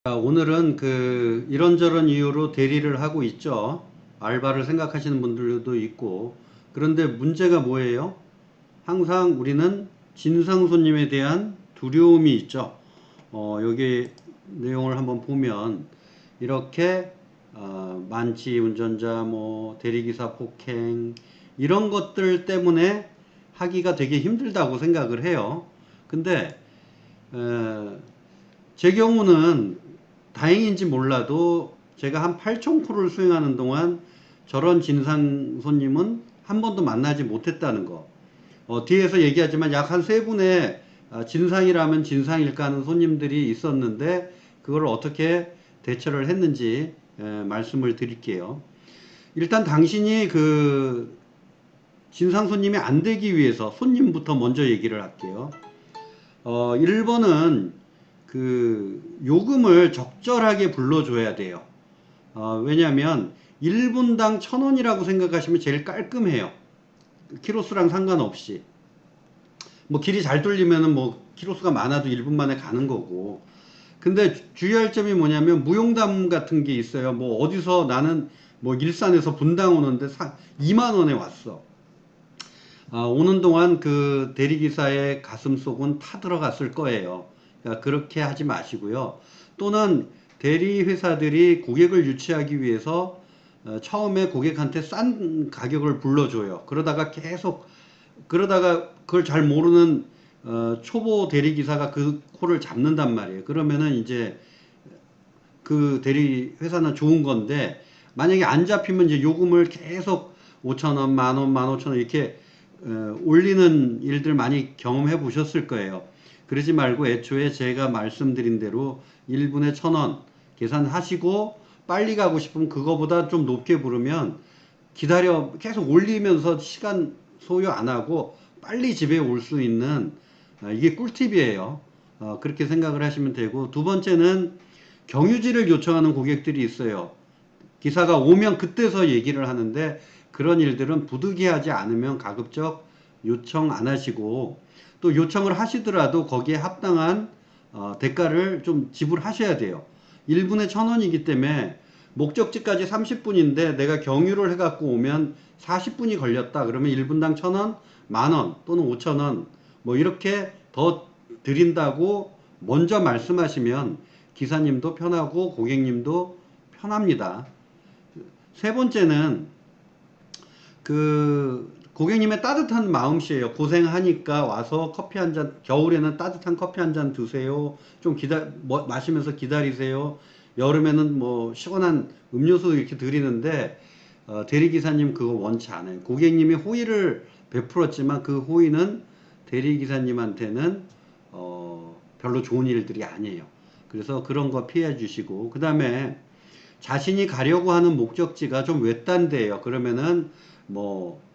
자, 오늘은 이런저런 이유로 대리를 하고 있죠. 알바를 생각하시는 분들도 있고. 그런데 문제가 뭐예요? 항상 우리는 진상 손님에 대한 두려움이 있죠. 여기 내용을 한번 보면 이렇게 만취 운전자, 뭐 대리기사 폭행 이런 것들 때문에 하기가 되게 힘들다고 생각을 해요. 근데 제 경우는 다행인지 몰라도 제가 한 8,000%를 수행하는 동안 저런 진상 손님은 한 번도 만나지 못했다는 거. 뒤에서 얘기하지만 약 한 세 분의 진상이라면 진상일까 하는 손님들이 있었는데 그걸 어떻게 대처를 했는지 말씀을 드릴게요. 일단 당신이 진상 손님이 안 되기 위해서 손님부터 먼저 얘기를 할게요. 1번은 요금을 적절하게 불러줘야 돼요. 왜냐면 1분당 1,000원이라고 생각하시면 제일 깔끔해요. 키로수랑 상관없이. 뭐 길이 잘 뚫리면은 뭐 키로수가 많아도 1분 만에 가는 거고. 근데 주의할 점이 뭐냐면 무용담 같은 게 있어요. 뭐 어디서 나는 뭐 일산에서 분당 오는데 2만 원에 왔어. 오는 동안 그 대리기사의 가슴속은 타 들어갔을 거예요. 그러니까 그렇게 하지 마시고요. 또는 대리회사들이 고객을 유치하기 위해서 처음에 고객한테 싼 가격을 불러줘요. 그러다가 그걸 잘 모르는 초보 대리기사가 그 코를 잡는단 말이에요. 그러면은 이제 그 대리회사는 좋은 건데 만약에 안 잡히면 이제 요금을 계속 5,000원, 만원, 15,000원 이렇게 올리는 일들 많이 경험해 보셨을 거예요. 그러지 말고 애초에 제가 말씀드린 대로 1분에 1,000원 계산하시고 빨리 가고 싶으면 그거보다 좀 높게 부르면 계속 올리면서 시간 소요 안 하고 빨리 집에 올 수 있는 이게 꿀팁이에요. 그렇게 생각을 하시면 되고, 두 번째는 경유지를 요청하는 고객들이 있어요. 기사가 오면 그때서 얘기를 하는데 그런 일들은 부득이하지 않으면 가급적 요청 안 하시고, 또 요청을 하시더라도 거기에 합당한 대가를 좀 지불하셔야 돼요. 1분에 1,000원이기 때문에 목적지까지 30분인데 내가 경유를 해갖고 오면 40분이 걸렸다. 그러면 1분당 1,000원, 만원 또는 5,000원 뭐 이렇게 더 드린다고 먼저 말씀하시면 기사님도 편하고 고객님도 편합니다. 세 번째는 고객님의 따뜻한 마음씨예요. 고생하니까 와서 커피 한 잔, 겨울에는 따뜻한 커피 한 잔 드세요. 좀 마시면서 기다리세요. 여름에는 뭐 시원한 음료수 이렇게 드리는데 대리기사님 그거 원치 않아요. 고객님이 호의를 베풀었지만 그 호의는 대리기사님한테는 별로 좋은 일들이 아니에요. 그래서 그런 거 피해 주시고, 그 다음에 자신이 가려고 하는 목적지가 좀 외딴데요. 그러면은 뭐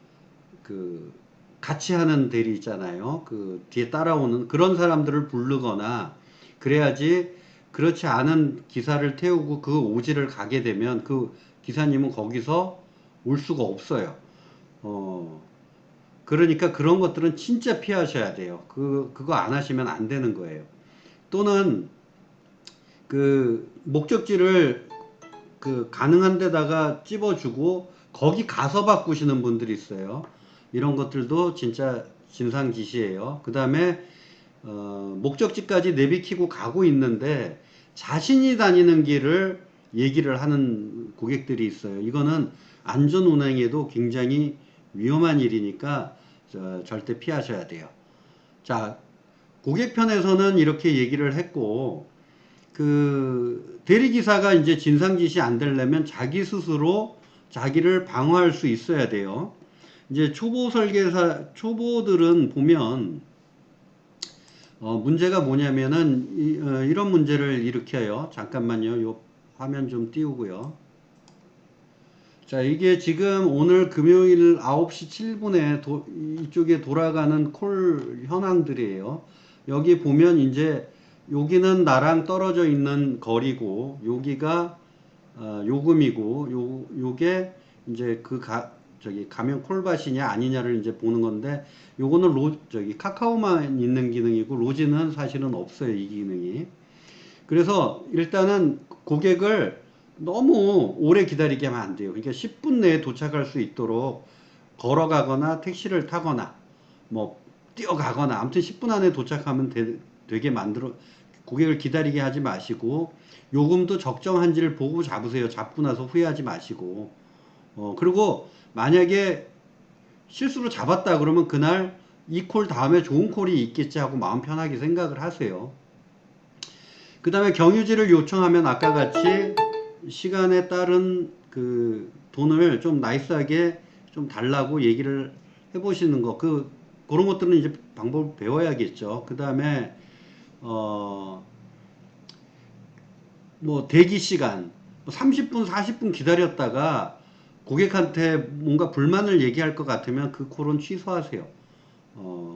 같이 하는 대리 있잖아요. 그 뒤에 따라오는 그런 사람들을 부르거나 그래야지. 그렇지 않은 기사를 태우고 그 오지를 가게 되면 그 기사님은 거기서 올 수가 없어요. 그러니까 그런 것들은 진짜 피하셔야 돼요. 그거 안 하시면 안 되는 거예요. 또는 목적지를 가능한 데다가 찝어주고 거기 가서 바꾸시는 분들이 있어요. 이런 것들도 진짜 진상짓이에요. 그 다음에 목적지까지 내비키고 가고 있는데 자신이 다니는 길을 얘기를 하는 고객들이 있어요. 이거는 안전 운행에도 굉장히 위험한 일이니까 절대 피하셔야 돼요. 자, 고객 편에서는 이렇게 얘기를 했고, 대리기사가 이제 진상짓이 안 되려면 자기 스스로 자기를 방어할 수 있어야 돼요. 이제 초보들은 보면, 문제가 뭐냐면은, 이런 문제를 일으켜요. 잠깐만요. 요 화면 좀 띄우고요. 자, 이게 지금 오늘 금요일 9시 7분에 이쪽에 돌아가는 콜 현황들이에요. 여기 보면 이제 여기는 나랑 떨어져 있는 거리고 여기가 요금이고 요게 이제 가면 콜밭이냐 아니냐를 이제 보는 건데, 요거는 카카오만 있는 기능이고 로지는 사실은 없어요, 이 기능이. 그래서 일단은 고객을 너무 오래 기다리게 하면 안 돼요. 그러니까 10분 내에 도착할 수 있도록 걸어가거나 택시를 타거나 뭐 뛰어가거나 아무튼 10분 안에 도착하면 되게 만들어 고객을 기다리게 하지 마시고 요금도 적정한지를 보고 잡으세요. 잡고 나서 후회하지 마시고 그리고 만약에 실수로 잡았다 그러면 그날 이 콜 다음에 좋은 콜이 있겠지 하고 마음 편하게 생각을 하세요. 그 다음에 경유지를 요청하면 아까 같이 시간에 따른 그 돈을 좀 나이스하게 좀 달라고 얘기를 해보시는 거 그런 것들은 이제 방법을 배워야겠죠. 그 다음에 뭐 대기 시간 30분 40분 기다렸다가 고객한테 뭔가 불만을 얘기할 것 같으면 그 콜은 취소하세요.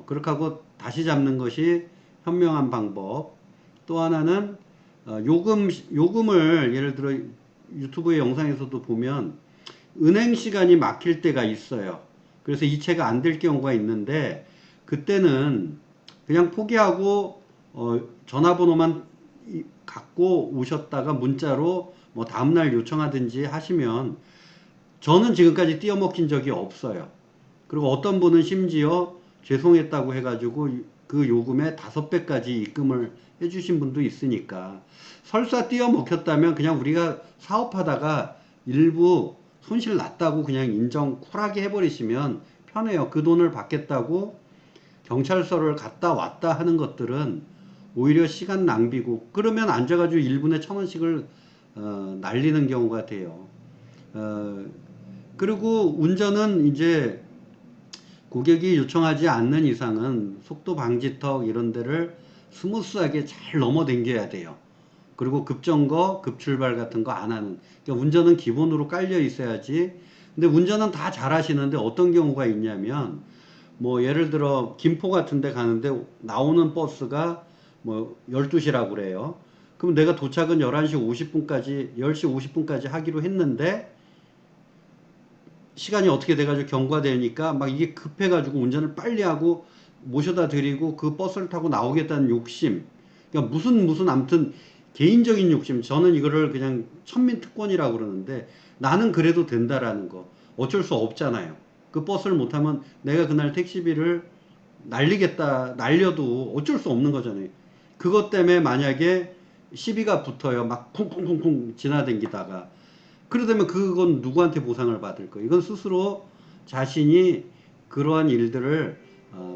그렇게 하고 다시 잡는 것이 현명한 방법. 또 하나는 요금을 예를 들어 유튜브의 영상에서도 보면 은행 시간이 막힐 때가 있어요. 그래서 이체가 안 될 경우가 있는데 그때는 그냥 포기하고 전화번호만 갖고 오셨다가 문자로 뭐 다음날 요청하든지 하시면 저는 지금까지 띄어먹힌 적이 없어요. 그리고 어떤 분은 심지어 죄송했다고 해가지고 그 요금의 5배까지 입금을 해주신 분도 있으니까 설사 띄어먹혔다면 그냥 우리가 사업하다가 일부 손실 났다고 그냥 인정 쿨하게 해버리시면 편해요. 그 돈을 받겠다고 경찰서를 갔다 왔다 하는 것들은 오히려 시간 낭비고 그러면 앉아가지고 1분에 1,000원씩을 날리는 경우가 돼요. 그리고 운전은 이제 고객이 요청하지 않는 이상은 속도 방지턱 이런 데를 스무스하게 잘 넘어 댕겨야 돼요. 그리고 급정거, 급출발 같은 거 안 하는. 그러니까 운전은 기본으로 깔려 있어야지. 근데 운전은 다 잘 하시는데 어떤 경우가 있냐면 뭐 예를 들어 김포 같은 데 가는데 나오는 버스가 뭐 12시라고 그래요. 그럼 내가 도착은 11시 50분까지, 10시 50분까지 하기로 했는데 시간이 어떻게 돼가지고 경과되니까 막 이게 급해가지고 운전을 빨리 하고 모셔다 드리고 그 버스를 타고 나오겠다는 욕심. 그러니까 무슨 아무튼 개인적인 욕심. 저는 이거를 그냥 천민특권이라고 그러는데 나는 그래도 된다라는 거. 어쩔 수 없잖아요. 그 버스를 못 타면 내가 그날 택시비를 날려도 어쩔 수 없는 거잖아요. 그것 때문에 만약에 시비가 붙어요. 막 쿵쿵쿵쿵 지나다니다가 그러다면 그건 누구한테 보상을 받을 거예요? 이건 스스로 자신이 그러한 일들을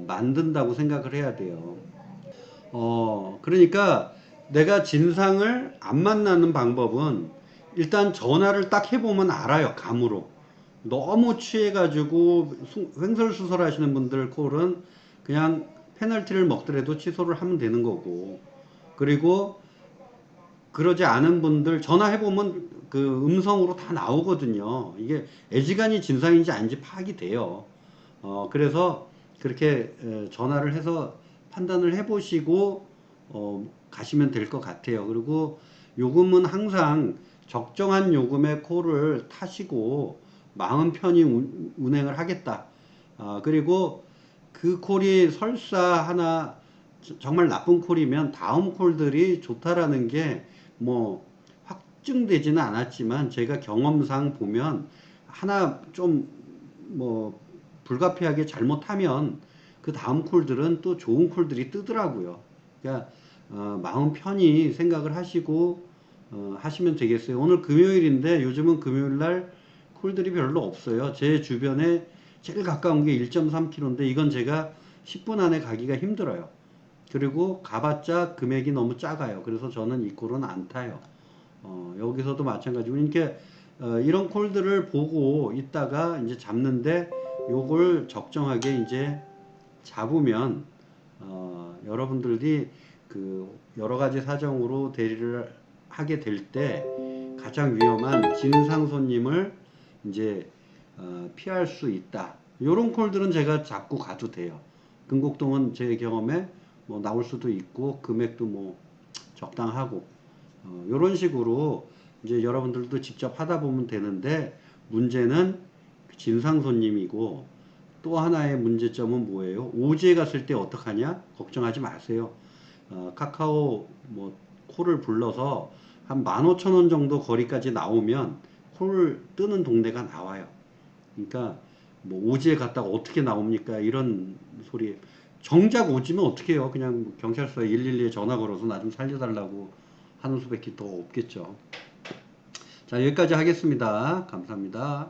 만든다고 생각을 해야 돼요. 그러니까 내가 진상을 안 만나는 방법은 일단 전화를 딱 해보면 알아요. 감으로. 너무 취해가지고 횡설수설 하시는 분들 콜은 그냥 페널티를 먹더라도 취소를 하면 되는 거고. 그리고 그러지 않은 분들 전화해보면 그 음성으로 다 나오거든요. 이게 애지간히 진상인지 아닌지 파악이 돼요. 그래서 그렇게 전화를 해서 판단을 해보시고 가시면 될 것 같아요. 그리고 요금은 항상 적정한 요금의 콜을 타시고 마음 편히 운행을 하겠다. 그리고 그 콜이 설사 하나 정말 나쁜 콜이면 다음 콜들이 좋다라는 게 뭐 확증되지는 않았지만 제가 경험상 보면 하나 좀 뭐 불가피하게 잘못하면 그 다음 콜들은 또 좋은 콜들이 뜨더라고요. 그러니까 마음 편히 생각을 하시고 하시면 되겠어요. 오늘 금요일인데 요즘은 금요일 날 콜들이 별로 없어요. 제 주변에 제일 가까운 게 1.3km인데 이건 제가 10분 안에 가기가 힘들어요. 그리고 가봤자 금액이 너무 작아요. 그래서 저는 이 콜은 안 타요. 여기서도 마찬가지고 이렇게 이런 콜들을 보고 있다가 이제 잡는데 요걸 적정하게 이제 잡으면 여러분들이 그 여러 가지 사정으로 대리를 하게 될 때 가장 위험한 진상 손님을 이제 피할 수 있다. 요런 콜들은 제가 잡고 가도 돼요. 금곡동은 제 경험에 뭐 나올 수도 있고 금액도 뭐 적당하고 요런 식으로 이제 여러분들도 직접 하다 보면 되는데 문제는 진상 손님이고 또 하나의 문제점은 뭐예요? 오지에 갔을 때 어떡하냐? 걱정하지 마세요. 카카오 뭐 콜을 불러서 한 15,000원 정도 거리까지 나오면 콜을 뜨는 동네가 나와요. 그러니까 뭐 오지에 갔다가 어떻게 나옵니까? 이런 소리. 정작 오지면 어떻게 해요? 그냥 경찰서에 112에 전화 걸어서 나 좀 살려달라고 하는 수밖에 더 없겠죠. 자, 여기까지 하겠습니다. 감사합니다.